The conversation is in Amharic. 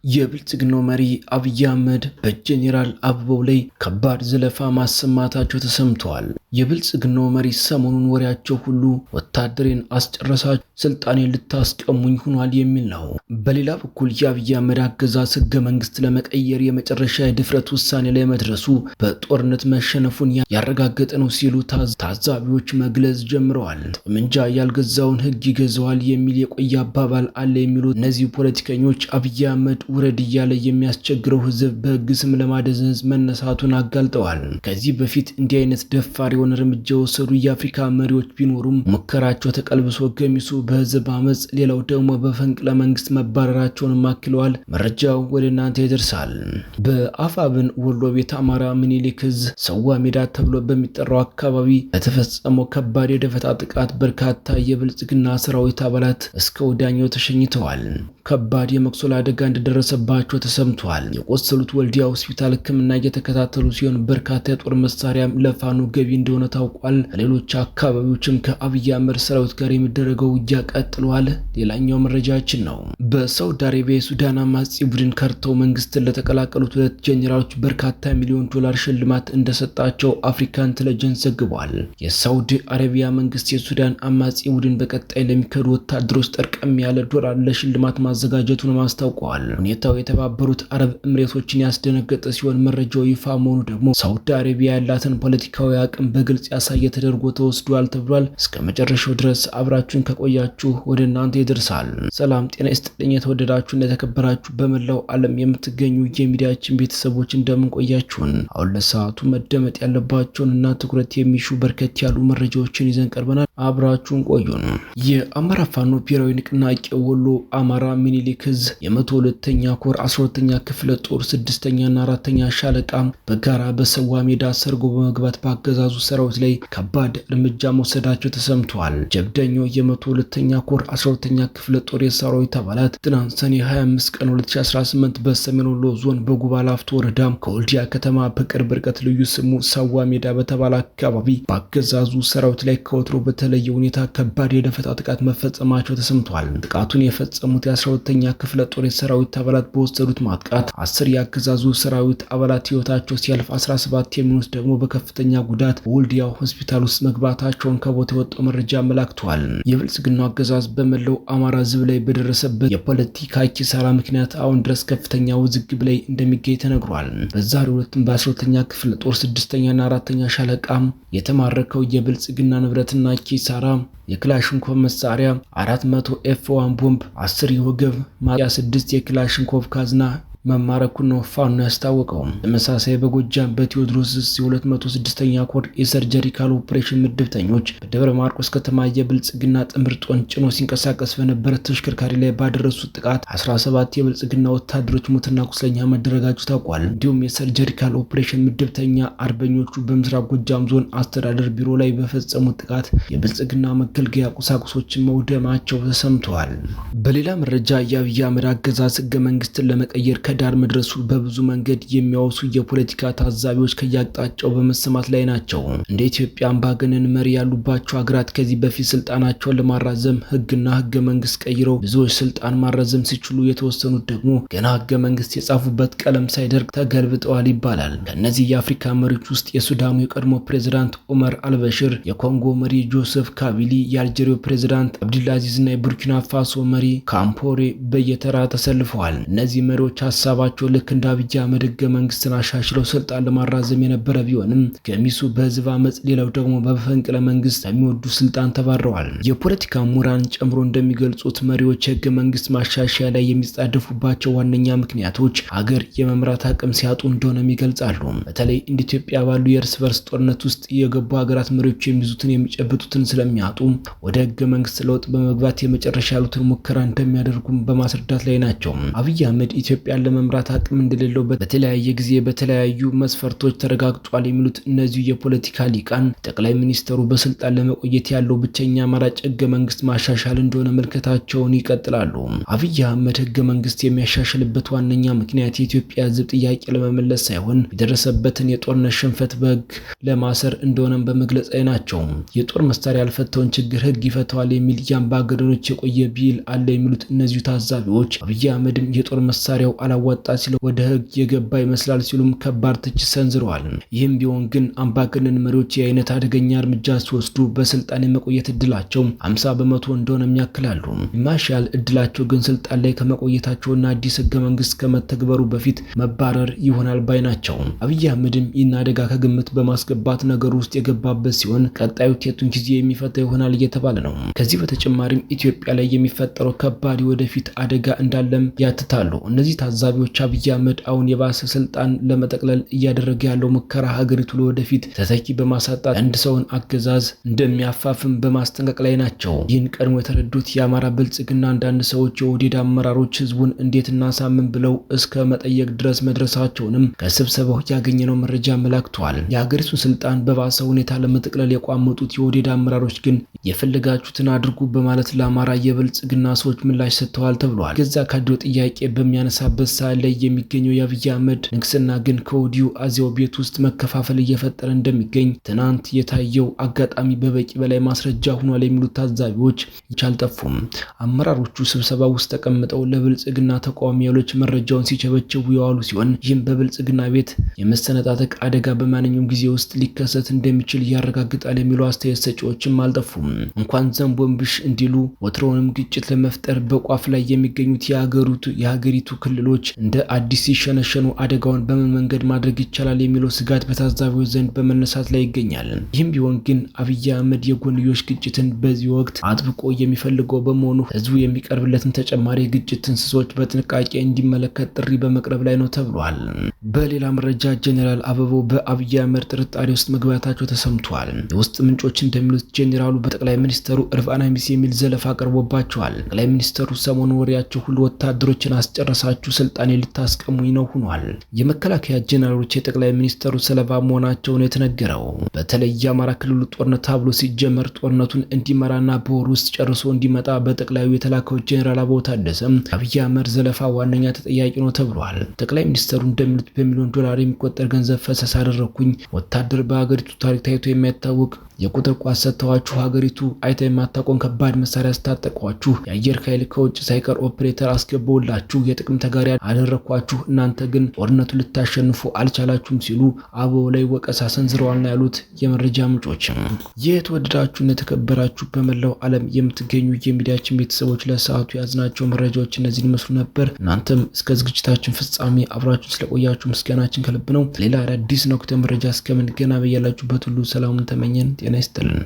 የብልጽግናው መሪ አብይ አህመድ በጄኔራል አበባው ላይ ከባድ ዘለፋ ማሰማታቸው ተሰምቷል። የብልጽግናው መሪ ሰሞኑን ወሬያቸው ሁሉ ወታደሬን አስጨረሳችሁ፣ ስልጣኔን ልታስቀሙኝ ሆኗል የሚል ነው። በሌላ በኩል የአብይ አህመድ አገዛዝ ህገ መንግስት ለመቀየር የመጨረሻ የድፍረት ውሳኔ ላይ መድረሱ በጦርነት መሸነፉን ያረጋገጠ ነው ሲሉ ታዛቢዎች መግለጽ ጀምረዋል። ጠመንጃ ያልገዛውን ህግ ይገዛዋል የሚል የቆየ አባባል አለ የሚሉት እነዚህ ፖለቲከኞች አብይ አህመድ ውረድ እያለ የሚያስቸግረው ህዝብ በህግ ስም ለማደንዘዝ መነሳቱን አጋልጠዋል። ከዚህ በፊት እንዲህ አይነት ደፋር የሆነ እርምጃ የወሰዱ የአፍሪካ መሪዎች ቢኖሩም ሙከራቸው ተቀልብሶ ገሚሱ በህዝብ አመጽ፣ ሌላው ደግሞ በፈንቅለ መንግስት መባረራቸውን አክለዋል። መረጃው ወደ እናንተ ይደርሳል። በአፋብን ወሎ ቤት አማራ ምኒልክ ዕዝ ሰዋ ሜዳ ተብሎ በሚጠራው አካባቢ በተፈጸመው ከባድ የደፈጣ ጥቃት በርካታ የብልጽግና ሰራዊት አባላት እስከ ወዲያኛው ተሸኝተዋል። ከባድ የመቁሰል አደጋ እንደደረሰባቸው ተሰምቷል። የቆሰሉት ወልዲያ ሆስፒታል ሕክምና እየተከታተሉ ሲሆን በርካታ የጦር መሳሪያም ለፋኖ ገቢ እንደሆነ ታውቋል። በሌሎች አካባቢዎችም ከአብይ አህመድ ሰራዊት ጋር የሚደረገው ውጊያ ቀጥሏል። ሌላኛው መረጃችን ነው። በሳውዲ አረቢያ የሱዳን አማጺ ቡድን ከርተው መንግስትን ለተቀላቀሉት ሁለት ጄኔራሎች በርካታ ሚሊዮን ዶላር ሽልማት እንደሰጣቸው አፍሪካ ኢንተለጀንስ ዘግቧል። የሳውዲ አረቢያ መንግስት የሱዳን አማጺ ቡድን በቀጣይ ለሚከዱ ወታደሮች ጠርቀም ያለ ዶላር ለሽልማት ማዘጋጀቱን አስታውቀዋል። ሁኔታው የተባበሩት አረብ ኤምሬቶችን ያስደነገጠ ሲሆን መረጃው ይፋ መሆኑ ደግሞ ሳውዲ አረቢያ ያላትን ፖለቲካዊ አቅም በግልጽ ያሳየ ተደርጎ ተወስዷል ተብሏል። እስከ መጨረሻው ድረስ አብራችሁን ከቆያችሁ ወደ እናንተ ይደርሳል። ሰላም ጤና ይስጥልኝ። የተወደዳችሁና የተከበራችሁ በመላው ዓለም የምትገኙ የሚዲያችን ቤተሰቦች እንደምን ቆያችሁን? አሁን ለሰዓቱ መደመጥ ያለባቸውን እና ትኩረት የሚሹ በርከት ያሉ መረጃዎችን ይዘን ቀርበናል። አብራችሁን ቆዩን። የአማራ ፋኖ ብሔራዊ ንቅናቄ ወሎ አማራ ምኒልክ ዕዝ የ102ኛ ኮር 12ኛ ክፍለ ጦር 6ኛና 4ኛ ሻለቃ በጋራ በሰዋ ሜዳ ሰርጎ በመግባት በአገዛዙ ሰራዊት ላይ ከባድ እርምጃ መውሰዳቸው ተሰምቷል። ጀብደኛው የ102ኛ ኮር 12ኛ ክፍለ ጦር የሰራዊት አባላት ትናንት ሰኔ 25 ቀን 2018 በሰሜን ወሎ ዞን በጉባ ላፍቶ ወረዳ ከወልዲያ ከተማ በቅርብ ርቀት ልዩ ስሙ ሰዋ ሜዳ በተባለ አካባቢ በአገዛዙ ሰራዊት ላይ ከወትሮ በተለየ ሁኔታ ከባድ የደፈጣ ጥቃት መፈጸማቸው ተሰምቷል። ጥቃቱን የፈጸሙት የ12ኛ ክፍለ ጦር የሰራዊት አባላት በወሰዱት ማጥቃት 10 የአገዛዙ ሰራዊት አባላት ህይወታቸው ሲያልፍ 17 የሚሆኑት ደግሞ በከፍተኛ ጉዳት ወልዲያ ሆስፒታል ውስጥ መግባታቸውን ከቦታው የወጣው መረጃ አመላክቷል። የብልጽግናው አገዛዝ በመላው አማራ ህዝብ ላይ በደረሰበት የፖለቲካ ኪሳራ ምክንያት አሁን ድረስ ከፍተኛ ውዝግብ ላይ እንደሚገኝ ተነግሯል። በዛሬው ዕለትም በ12ኛ ክፍለ ጦር 6ኛና 4ኛ ሻለቃ የተማረከው የብልጽግና ንብረትና ኪሳራ የክላሽንኮቭ መሳሪያ 400 ኤፍ1 ቦምብ 10 የወገብ ማያ 6 የክላሽንኮቭ ካዝና መማረኩን ነው ፋኖ ያስታወቀው። ተመሳሳይ በጎጃም በቴዎድሮስ የ206ኛ ኮር የሰርጀሪካል ኦፕሬሽን ምድብተኞች በደብረ ማርቆስ ከተማ የብልጽግና ጥምር ጦር ጭኖ ሲንቀሳቀስ በነበረ ተሽከርካሪ ላይ ባደረሱት ጥቃት 17 የብልጽግና ወታደሮች ሙትና ቁስለኛ መደረጋቸው ታውቋል። እንዲሁም የሰርጀሪካል ኦፕሬሽን ምድብተኛ አርበኞቹ በምስራቅ ጎጃም ዞን አስተዳደር ቢሮ ላይ በፈጸሙት ጥቃት የብልጽግና መገልገያ ቁሳቁሶችን መውደማቸው ተሰምተዋል። በሌላ መረጃ የአብይ አህመድ አገዛዝ ህገ መንግስትን ለመቀየር ዳር መድረሱ በብዙ መንገድ የሚያወሱ የፖለቲካ ታዛቢዎች ከያቅጣጫው በመሰማት ላይ ናቸው። እንደ ኢትዮጵያ አምባገነን መሪ ያሉባቸው ሀገራት ከዚህ በፊት ስልጣናቸውን ለማራዘም ህግና ህገ መንግስት ቀይረው ብዙዎች ስልጣን ማራዘም ሲችሉ፣ የተወሰኑት ደግሞ ገና ህገ መንግስት የጻፉበት ቀለም ሳይደርቅ ተገልብጠዋል ይባላል። ከእነዚህ የአፍሪካ መሪዎች ውስጥ የሱዳኑ የቀድሞ ፕሬዝዳንት ኦመር አልበሽር፣ የኮንጎ መሪ ጆሴፍ ካቢሊ፣ የአልጄሪያው ፕሬዝዳንት አብዱልአዚዝ እና የቡርኪና ፋሶ መሪ ካምፖሬ በየተራ ተሰልፈዋል። እነዚህ መሪዎች ሀሳባቸው ልክ እንደ አብይ አህመድ ህገ መንግስትን አሻሽለው ስልጣን ለማራዘም የነበረ ቢሆንም ገሚሱ በህዝብ አመጽ፣ ሌላው ደግሞ በፈንቅለ መንግስት የሚወዱ ስልጣን ተባረዋል። የፖለቲካ ምሁራን ጨምሮ እንደሚገልጹት መሪዎች የህገ መንግስት ማሻሻያ ላይ የሚጻደፉባቸው ዋነኛ ምክንያቶች ሀገር የመምራት አቅም ሲያጡ እንደሆነም ይገልጻሉ። በተለይ እንደ ኢትዮጵያ ባሉ የእርስ በርስ ጦርነት ውስጥ የገቡ ሀገራት መሪዎች የሚይዙትን የሚጨብጡትን ስለሚያጡ ወደ ህገ መንግስት ለውጥ በመግባት የመጨረሻ ያሉትን ሙከራ እንደሚያደርጉም በማስረዳት ላይ ናቸው። አብይ አህመድ ኢትዮጵያ ለመምራት አቅም እንደሌለው በተለያየ ጊዜ በተለያዩ መስፈርቶች ተረጋግጧል የሚሉት እነዚሁ የፖለቲካ ሊቃን ጠቅላይ ሚኒስትሩ በስልጣን ለመቆየት ያለው ብቸኛ አማራጭ ህገ መንግስት ማሻሻል እንደሆነ መልከታቸውን ይቀጥላሉ። አብይ አህመድ ህገ መንግስት የሚያሻሽልበት ዋነኛ ምክንያት የኢትዮጵያ ህዝብ ጥያቄ ለመመለስ ሳይሆን የደረሰበትን የጦርነት ሽንፈት በህግ ለማሰር እንደሆነም በመግለጽ ላይ ናቸው። የጦር መሳሪያ ያልፈታውን ችግር ህግ ይፈታዋል የሚል የአምባገነኖች የቆየ ቢል አለ የሚሉት እነዚሁ ታዛቢዎች አብይ አህመድም የጦር መሳሪያው አላዋጣ ሲለው ወደ ህግ የገባ ይመስላል ሲሉም ከባድ ትችት ሰንዝረዋል። ይህም ቢሆን ግን አምባገነን መሪዎች የአይነት አደገኛ እርምጃ ሲወስዱ በስልጣን የመቆየት እድላቸው 50 በመቶ እንደሆነም ያክላሉ። የማሻል እድላቸው ግን ስልጣን ላይ ከመቆየታቸውና አዲስ ህገ መንግስት ከመተግበሩ በፊት መባረር ይሆናል ባይ ናቸው። አብይ አህመድም ይህን አደጋ ከግምት በማስገባት ነገር ውስጥ የገባበት ሲሆን ቀጣዩ ቴቱን ጊዜ የሚፈታ ይሆናል እየተባለ ነው። ከዚህ በተጨማሪም ኢትዮጵያ ላይ የሚፈጠረው ከባድ ወደፊት አደጋ እንዳለም ያትታሉ። እነዚህ ታዛቢዎች አብይ አህመድ አሁን የባሰ ስልጣን ለመጠቅለል እያደረገ ያለው ሙከራ ሀገሪቱ ለወደፊት ተተኪ በማሳጣት አንድ ሰውን አገዛዝ እንደሚያፋፍም በማስጠንቀቅ ላይ ናቸው። ይህን ቀድሞ የተረዱት የአማራ ብልጽግና አንዳንድ ሰዎች የኦህዴድ አመራሮች ህዝቡን እንዴት እናሳምን ብለው እስከ መጠየቅ ድረስ መድረሳቸውንም ከስብሰባው ያገኘነው መረጃ አመላክቷል። የሀገሪቱን ስልጣን በባሰ ሁኔታ ለመጠቅለል የቋመጡት የኦህዴድ አመራሮች ግን የፈለጋችሁትን አድርጉ በማለት ለአማራ የብልጽግና ሰዎች ምላሽ ሰጥተዋል ተብሏል። ገዛ ካድሬው ጥያቄ በሚያነሳበት ሰዓት ላይ የሚገኘው የአብይ አህመድ ንግስና ግን ከወዲሁ አዚያው ቤት ውስጥ መከፋፈል እየፈጠረ እንደሚገኝ ትናንት የታየው አጋጣሚ በበቂ በላይ ማስረጃ ሆኗል የሚሉት ታዛቢዎች አልጠፉም። አመራሮቹ ስብሰባ ውስጥ ተቀምጠው ለብልጽግና ተቃዋሚ ኃይሎች መረጃውን ሲቸበችቡ የዋሉ ሲሆን ይህም በብልጽግና ቤት የመሰነጣጠቅ አደጋ በማንኛውም ጊዜ ውስጥ ሊከሰት እንደሚችል ያረጋግጣል የሚሉ አስተያየት ሰጪዎችም አልጠፉም። እንኳን ዘንቦንብሽ እንዲሉ ወትሮውንም ግጭት ለመፍጠር በቋፍ ላይ የሚገኙት የሀገሪቱ ክልሎች እንደ አዲስ ሲሸነሸኑ አደጋውን በምን መንገድ ማድረግ ይቻላል የሚለው ስጋት በታዛቢዎች ዘንድ በመነሳት ላይ ይገኛል። ይህም ቢሆን ግን አብይ አህመድ የጎንዮሽ ግጭትን በዚህ ወቅት አጥብቆ የሚፈልገው በመሆኑ ህዝቡ የሚቀርብለትን ተጨማሪ የግጭት እንስሶች በጥንቃቄ እንዲመለከት ጥሪ በመቅረብ ላይ ነው ተብሏል። በሌላ መረጃ ጄኔራል አበባው በአብይ አህመድ ጥርጣሬ ውስጥ መግባታቸው ተሰምቷል። የውስጥ ምንጮች እንደሚሉት ጄኔራሉ በጠቅላይ ሚኒስትሩ እርፋና ሚስ የሚል ዘለፋ ቀርቦባቸዋል። ጠቅላይ ሚኒስትሩ ሰሞኑን ወሬያቸው ሁሉ ወታደሮችን አስጨረሳችሁ ስልጣኔ ልታስቀሙኝ ነው ሆኗል። የመከላከያ ጄኔራሎች የጠቅላይ ሚኒስትሩ ሰለባ መሆናቸውን የተነገረው በተለይ የአማራ ክልሉ ጦርነት ታብሎ ሲጀመር ጦርነቱን እንዲመራና በወር ውስጥ ጨርሶ እንዲመጣ በጠቅላዩ የተላከው ጄኔራል አበባው ታደሰ አብይ አህመድ ዘለፋ ዋነኛ ተጠያቂ ነው ተብሏል። ጠቅላይ ሚኒስትሩ እንደሚሉት በሚሊዮን ዶላር የሚቆጠር ገንዘብ ፈሰስ አደረኩኝ፣ ወታደር በሀገሪቱ ታሪክ ታይቶ የማይታወቅ የቁጥር ቋት ሰጥተዋችሁ ሀገሪቱ አይታ የማታውቀውን ከባድ መሳሪያ ስታጠቋችሁ የአየር ኃይል ከውጭ ሳይቀር ኦፕሬተር አስገባውላችሁ የጥቅም ተጋሪ አደረኳችሁ፣ እናንተ ግን ጦርነቱ ልታሸንፉ አልቻላችሁም ሲሉ አበባው ላይ ወቀሳ ሰንዝረዋል ነው ያሉት የመረጃ ምንጮች። የተወደዳችሁና የተከበራችሁ በመላው ዓለም የምትገኙ የሚዲያችን ቤተሰቦች ለሰዓቱ ያዝናቸው መረጃዎች እነዚህን ይመስሉ ነበር። እናንተም እስከ ዝግጅታችን ፍጻሜ አብራችሁን ስለቆያችሁ ምስጋናችን ከልብ ነው። ሌላ አዳዲስ ነኩተ መረጃ እስከምንገናኝ በያላችሁበት ሁሉ ሰላሙን ተመኘን። ጤና ይስጥልን።